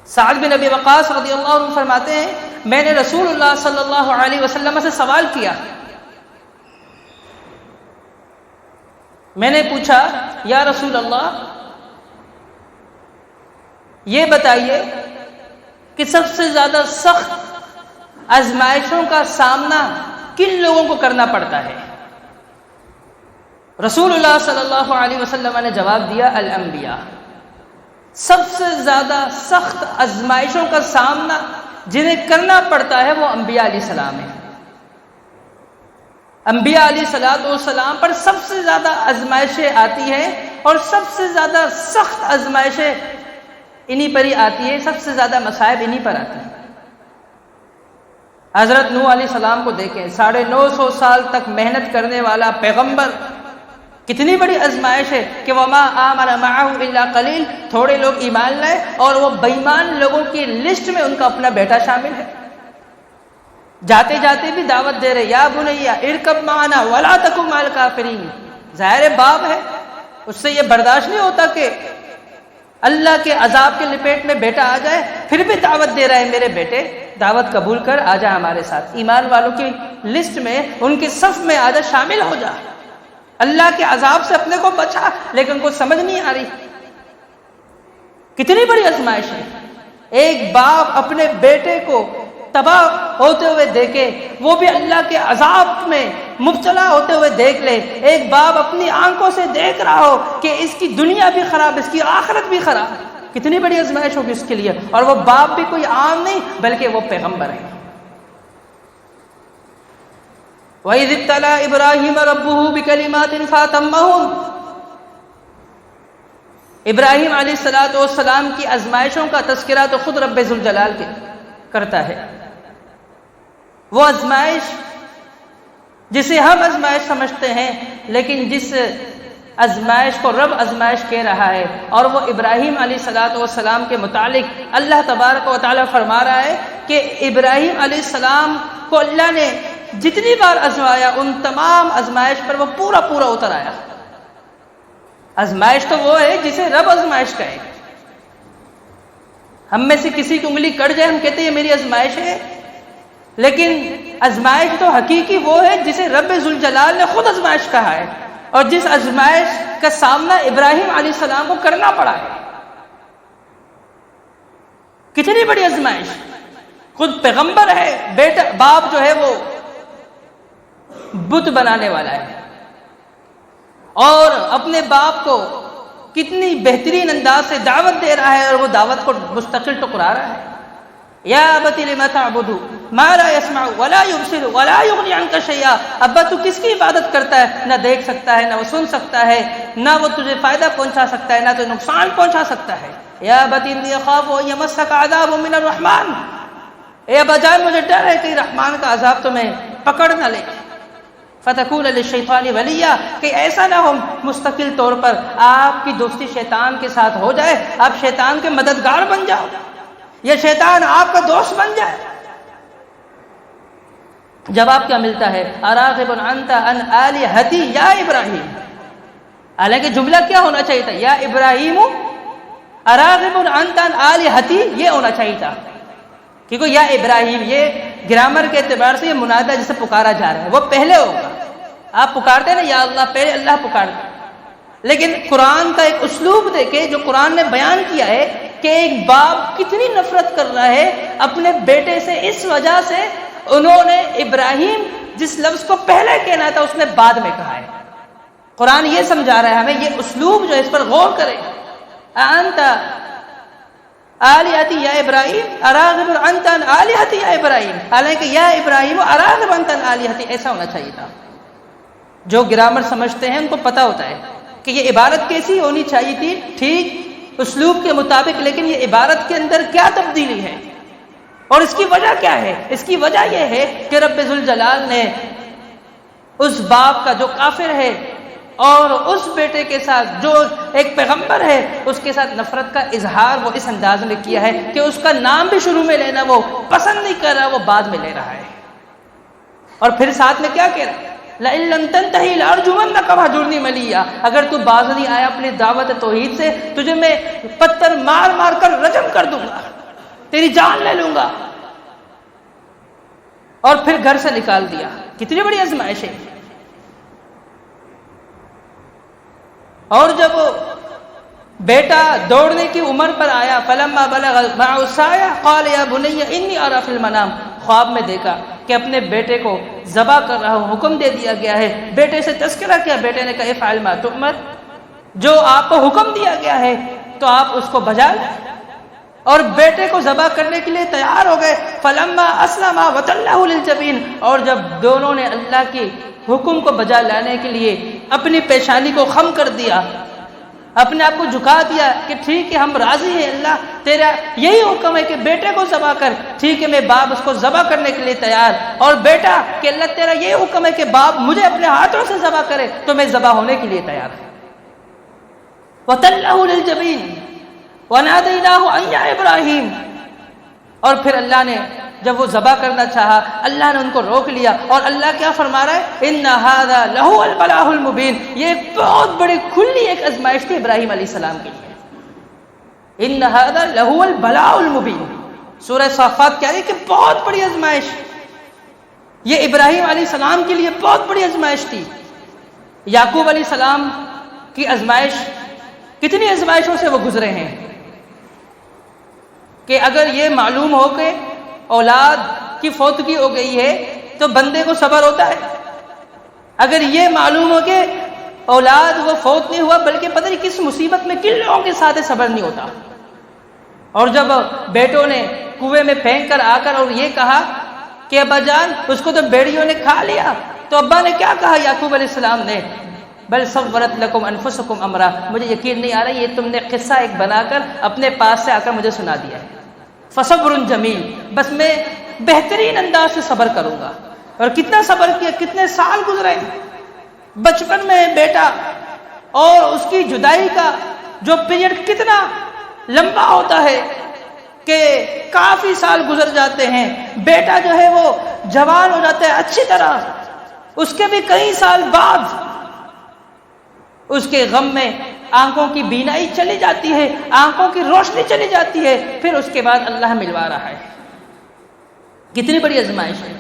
سعد بن ابی وقاص رضی اللہ عنہ فرماتے ہیں میں نے رسول اللہ صلی اللہ علیہ وسلم سے سوال کیا، میں نے پوچھا یا رسول اللہ یہ بتائیے کہ سب سے زیادہ سخت آزمائشوں کا سامنا کن لوگوں کو کرنا پڑتا ہے؟ رسول اللہ صلی اللہ علیہ وسلم نے جواب دیا الانبیاء، سب سے زیادہ سخت آزمائشوں کا سامنا جنہیں کرنا پڑتا ہے وہ انبیاء علیہ السلام ہیں۔ انبیاء علیہ السلام پر سب سے زیادہ آزمائشیں آتی ہیں اور سب سے زیادہ سخت آزمائشیں انہی پر ہی آتی ہے، سب سے زیادہ مصائب انہی پر آتی ہیں۔ حضرت نوح علیہ السلام کو دیکھیں، 950 سال تک محنت کرنے والا پیغمبر، کتنی بڑی آزمائش ہے کہ وما آمن معه الا قلیل، تھوڑے لوگ ایمان لائے اور وہ بے ایمان لوگوں کی لسٹ میں ان کا اپنا بیٹا شامل ہے۔ جاتے جاتے بھی دعوت دے رہے یا بنیا ارکب معنا ولا تکن مع الکافرین، ظاہر باپ ہے، اس سے یہ برداشت نہیں ہوتا کہ اللہ کے عذاب کے لپیٹ میں بیٹا آ جائے، پھر بھی دعوت دے رہا ہے میرے بیٹے دعوت قبول کر آ جا ہمارے ساتھ، ایمان والوں کی لسٹ میں ان کے صف میں آ جا، شامل ہو جا، اللہ کے عذاب سے اپنے کو بچا، لیکن کو سمجھ نہیں آ رہی۔ کتنی بڑی آزمائش ہے، ایک باپ اپنے بیٹے کو تباہ ہوتے ہوئے دیکھے، وہ بھی اللہ کے عذاب میں مبتلا ہوتے ہوئے دیکھ لے، ایک باپ اپنی آنکھوں سے دیکھ رہا ہو کہ اس کی دنیا بھی خراب، اس کی آخرت بھی خراب، کتنی بڑی آزمائش ہوگی اس کے لیے، اور وہ باپ بھی کوئی عام نہیں بلکہ وہ پیغمبر ہے۔ وَإِذِ ابْتَلَىٰ إِبْرَاهِيمَ رَبُّهُ بِكَلِمَاتٍ فَأَتَمَّهُنَّ، ابراہیم علیہ السلام کی آزمائشوں کا تذکرہ تو خود رب ذوالجلال کرتا ہے۔ وہ آزمائش جسے ہم آزمائش سمجھتے ہیں، لیکن جس آزمائش کو رب آزمائش کہہ رہا ہے، اور وہ ابراہیم علیہ السلام کے متعلق اللہ تبارک و تعالیٰ فرما رہا ہے کہ ابراہیم علیہ السلام کو اللہ نے جتنی بار آزمایا ان تمام آزمائش پر وہ پورا اتر آیا۔ آزمائش تو وہ ہے جسے رب آزمائش کہے۔ ہم میں سے کسی کی انگلی کٹ جائے ہم کہتے ہیں یہ میری آزمائش ہے، لیکن آزمائش تو حقیقی وہ ہے جسے رب ذوالجلال نے خود آزمائش کہا ہے، اور جس آزمائش کا سامنا ابراہیم علیہ السلام کو کرنا پڑا ہے۔ کتنی بڑی آزمائش، خود پیغمبر ہے، بیٹا باپ جو ہے وہ بت بنانے والا ہے، اور اپنے باپ کو کتنی بہترین انداز سے دعوت دے رہا ہے، اور وہ دعوت کو مستقل ٹکرا رہا ہے۔ یا ابت لم تعبد ما لا يسمع ولا يبصر ولا يغني عنك شيئا، ابا تو کس کی عبادت کرتا ہے؟ نہ دیکھ سکتا ہے، نہ وہ سن سکتا ہے، نہ وہ تجھے فائدہ پہنچا سکتا ہے، نہ تو نقصان پہنچا سکتا ہے۔ یا ابت انی اخاف ان یمسک عذاب من الرحمن، اے ابا جان مجھے ڈر ہے کہ رحمان کا عذاب تمہیں پکڑ نہ لے۔ فتکون للشیطان ولیا، کہ ایسا نہ ہو مستقل طور پر آپ کی دوستی شیطان کے ساتھ ہو جائے، آپ شیطان کے مددگار بن جاؤ، یا شیطان آپ کا دوست بن جائے۔ جواب کیا ملتا ہے؟ اراغب انت عن الہتی یا ابراہیم، حالانکہ جملہ کیا ہونا چاہیے تھا؟ یا ابراہیم اراغب انت عن الہتی، یہ ہونا چاہیے تھا، کیونکہ یا ابراہیم یہ گرامر کے اعتبار سے یہ منادہ جسے پکارا جا رہا ہے وہ پہلے ہوگا۔ آپ پکارتے ہیں نا یا اللہ، پہلے اللہ پکارتے، لیکن قرآن کا ایک اسلوب دیکھیں جو قرآن نے بیان کیا ہے کہ ایک باپ کتنی نفرت کر رہا ہے اپنے بیٹے سے، اس وجہ سے انہوں نے ابراہیم جس لفظ کو پہلے کہنا تھا اس نے بعد میں کہا ہے۔ قرآن یہ سمجھا رہا ہے ہمیں، یہ اسلوب جو ہے اس پر غور کریں۔ انت آلہتی یا ابراہیم اراغب انت عن آلہتی یا ابراہیم، حالانکہ یا ابراہیم اراغب انت عن آلہتی ایسا ہونا چاہیے تھا۔ جو گرامر سمجھتے ہیں ان کو پتہ ہوتا ہے کہ یہ عبارت کیسی ہونی چاہیے تھی، ٹھیک اسلوب کے مطابق، لیکن یہ عبارت کے اندر کیا تبدیلی ہے اور اس کی وجہ کیا ہے؟ اس کی وجہ یہ ہے کہ رب ذوالجلال نے اس باپ کا جو کافر ہے اور اس بیٹے کے ساتھ جو ایک پیغمبر ہے اس کے ساتھ نفرت کا اظہار وہ اس انداز میں کیا ہے کہ اس کا نام بھی شروع میں لینا وہ پسند نہیں کر رہا، وہ بعد میں لے رہا ہے، اور پھر ساتھ میں کیا کہہ رہا ہے؟ لئن لم تنتہی لارجمنک وہجرنی ملیا، اگر تو باز نہیں آیا اپنی دعوت توحید سے تجھے میں پتھر مار مار کر رجم کر دوں گا۔ تیری جان لے لوں گا، اور پھر گھر سے نکال دیا۔ کتنی بڑی آزمائش ہے۔ اور جب بیٹا دوڑنے کی عمر پر آیا، فلما بلغ معه السعي قال يا بني اني ارى في المنام، خواب میں دیکھا کہ اپنے بیٹے کو ذبح کر رہا ہوں، حکم دے دیا گیا ہے۔ بیٹے سے تذکرہ کیا، بیٹے نے کہا افعل ما تؤمر، جو آپ کو حکم دیا گیا ہے تو آپ اس کو بجا لیں، اور بیٹے کو ذبح کرنے کے لیے تیار ہو گئے۔ فلما اسلم وتله للجبین، اور جب دونوں نے اللہ کے حکم کو بجا لانے کے لیے اپنی پیشانی کو خم کر دیا، اپنے آپ کو جھکا دیا کہ ٹھیک ہے ہم راضی ہیں اللہ، تیرا یہی حکم ہے کہ بیٹے کو ذبح کر، ٹھیک ہے میں باپ اس کو ذبح کرنے کے لیے تیار، اور بیٹا کہ اللہ تیرا یہی حکم ہے کہ باپ مجھے اپنے ہاتھوں سے ذبح کرے تو میں ذبح ہونے کے لیے تیار ہوں۔ وَتَلَّهُ لِلْجَبِينِ وَنَادَيْنَاهُ أَن يَا إِبْرَاهِيمُ، اور پھر اللہ نے جب وہ ذبح کرنا چاہا، اللہ نے ان کو روک لیا، اور اللہ کیا فرما رہا ہے، ان ھذا لہو البلاء المبین، یہ ایک بہت بڑی کھلی ایک آزمائش تھی ابراہیم علیہ السلام کے لیے۔ ان ھذا لہو البلاء المبین، سورہ صافات کہہ رہی ہے کہ بہت بڑی آزمائش، یہ ابراہیم علیہ السلام کے لیے بہت بڑی آزمائش تھی۔ یعقوب علیہ السلام کی آزمائش، کتنی آزمائشوں سے وہ گزرے ہیں کہ اگر یہ معلوم ہو کہ اولاد کی فوتگی ہو گئی ہے تو بندے کو صبر ہوتا ہے، اگر یہ معلوم ہو کہ اولاد وہ فوت نہیں ہوا بلکہ پتہ نہیں کس مصیبت میں کن لوگوں کے ساتھ صبر نہیں ہوتا۔ اور جب بیٹوں نے کنویں میں پھینک کر آ کر اور یہ کہا کہ ابا جان اس کو تو بیڑیوں نے کھا لیا، تو ابا نے کیا کہا یعقوب علیہ السلام نے، بل صورت لکم انفسکم امرا، مجھے یقین نہیں آ رہا یہ تم نے قصہ ایک بنا کر اپنے پاس سے آ کر مجھے سنا دیا ہے۔ فصبر جمیل، بس میں بہترین انداز سے صبر کروں گا۔ اور کتنا صبر کیا، کتنے سال گزرے، بچپن میں بیٹا اور اس کی جدائی کا جو پیریڈ کتنا لمبا ہوتا ہے کہ کافی سال گزر جاتے ہیں، بیٹا جو ہے وہ جوان ہو جاتا ہے اچھی طرح، اس کے بھی کئی سال بعد اس کے غم میں آنکھوں کی بینائی چلی جاتی ہے، آنکھوں کی روشنی چلی جاتی ہے، پھر اس کے بعد اللہ ملوا رہا ہے۔ کتنی بڑی آزمائش ہے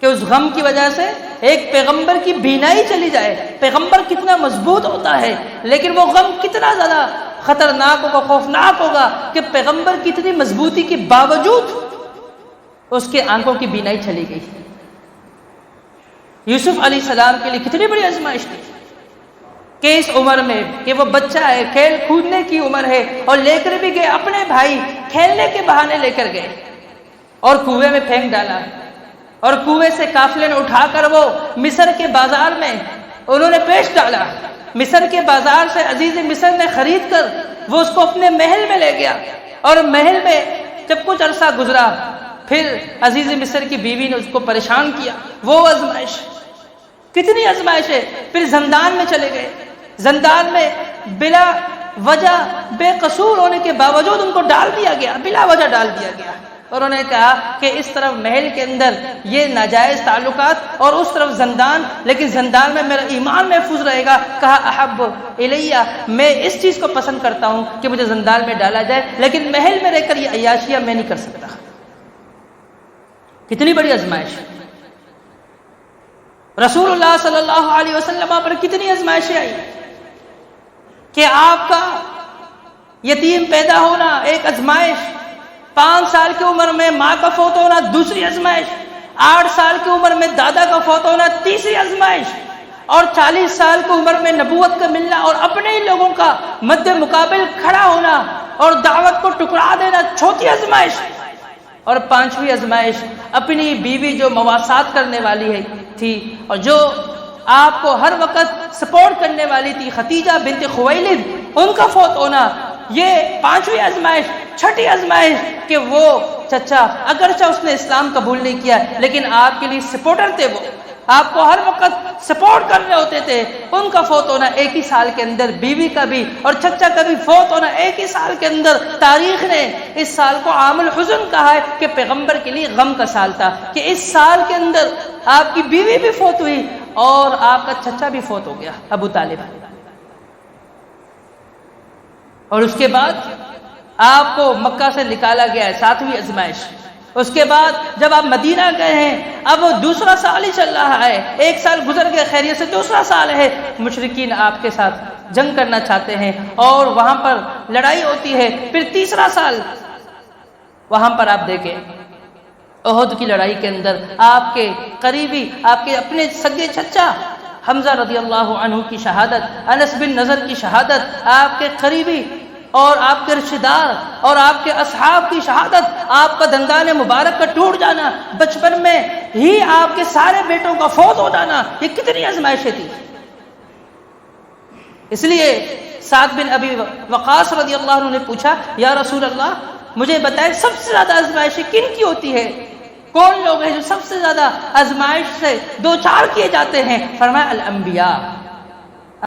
کہ اس غم کی وجہ سے ایک پیغمبر کی بینائی چلی جائے۔ پیغمبر کتنا مضبوط ہوتا ہے لیکن وہ غم کتنا زیادہ خطرناک ہوگا، خوفناک ہوگا کہ پیغمبر کی اتنی مضبوطی کے باوجود اس کے آنکھوں کی بینائی چلی گئی۔ یوسف علیہ السلام کے لیے کتنی بڑی آزمائش تھی کہ اس عمر میں کہ وہ بچہ ہے، کھیل کودنے کی عمر ہے، اور لے کر بھی گئے اپنے بھائی، کھیلنے کے بہانے لے کر گئے اور کنویں میں پھینک ڈالا، اور کنویں سے قافلے نے اٹھا کر وہ مصر کے بازار میں انہوں نے پیش ڈالا۔ مصر کے بازار سے عزیز مصر نے خرید کر وہ اس کو اپنے محل میں لے گیا، اور محل میں جب کچھ عرصہ گزرا پھر عزیز مصر کی بیوی نے اس کو پریشان کیا۔ وہ آزمائش، کتنی آزمائش ہے۔ پھر زندان میں چلے گئے، زندان میں بلا وجہ بے قصور ہونے کے باوجود ان کو ڈال دیا گیا، بلا وجہ ڈال دیا گیا، اور انہوں نے کہا کہ اس طرف محل کے اندر یہ ناجائز تعلقات اور اس طرف زندان، لیکن زندان میں میرا ایمان محفوظ رہے گا۔ کہا احب الیہ، میں اس چیز کو پسند کرتا ہوں کہ مجھے زندان میں ڈالا جائے، لیکن محل میں رہ کر یہ عیاشیاں میں نہیں کر سکتا۔ کتنی بڑی آزمائش۔ رسول اللہ صلی اللہ علیہ وسلم پر کتنی آزمائشیں آئی کہ آپ کا یتیم پیدا ہونا ایک آزمائش، 5 سال کی عمر میں ماں کا فوت ہونا دوسری آزمائش، 8 سال کی عمر میں دادا کا فوت ہونا تیسری آزمائش، اور 40 سال کی عمر میں نبوت کا ملنا اور اپنے ہی لوگوں کا مد مقابل کھڑا ہونا اور دعوت کو ٹکرا دینا چوتھی آزمائش، اور 5ویں آزمائش اپنی بیوی جو مواسات کرنے والی تھی اور جو آپ کو ہر وقت سپورٹ کرنے والی تھی، خدیجہ بنت خویلد، ان کا فوت ہونا۔ یہ 5ویں آزمائش۔ 6ٹھی آزمائش کہ وہ چچا اگرچہ اس نے اسلام قبول نہیں کیا لیکن آپ کے لیے سپورٹر تھے، وہ آپ کو ہر وقت سپورٹ کر رہے ہوتے تھے، ان کا فوت ہونا ایک ہی سال کے اندر، بیوی کا بھی اور چچا کا بھی فوت ہونا ایک ہی سال کے اندر۔ تاریخ نے اس سال کو عام الحزن کہا ہے کہ پیغمبر کے لیے غم کا سال تھا کہ اس سال کے اندر آپ کی بیوی بھی فوت ہوئی اور آپ کا چچا بھی فوت ہو گیا، ابو طالب۔ اور اس کے بعد آپ کو مکہ سے نکالا گیا ہے، 7ویں آزمائش۔ اس کے بعد جب آپ مدینہ گئے ہیں، اب دوسرا سال ہی چل رہا ہے، 1 سال گزر گئے خیریت سے، دوسرا سال ہے، مشرکین آپ کے ساتھ جنگ کرنا چاہتے ہیں اور وہاں پر لڑائی ہوتی ہے۔ پھر تیسرا سال وہاں پر آپ دیکھیں احد کی لڑائی کے اندر آپ کے قریبی، آپ کے اپنے سگے چچا حمزہ رضی اللہ عنہ کی شہادت، انس بن نضر کی شہادت، آپ کے قریبی اور آپ کے رشتہ دار اور آپ کے اصحاب کی شہادت، آپ کا دندان مبارک کا ٹوٹ جانا، بچپن میں ہی آپ کے سارے بیٹوں کا فوت ہو جانا، یہ کتنی آزمائشیں تھی۔ اس لیے سعد بن ابی وقاص رضی اللہ عنہ نے پوچھا، یا رسول اللہ مجھے بتائیں سب سے زیادہ آزمائشیں کن کی ہوتی ہے؟ کون لوگ ہیں جو سب سے زیادہ آزمائش سے دو چار کیے جاتے ہیں؟ فرمایا الانبیاء،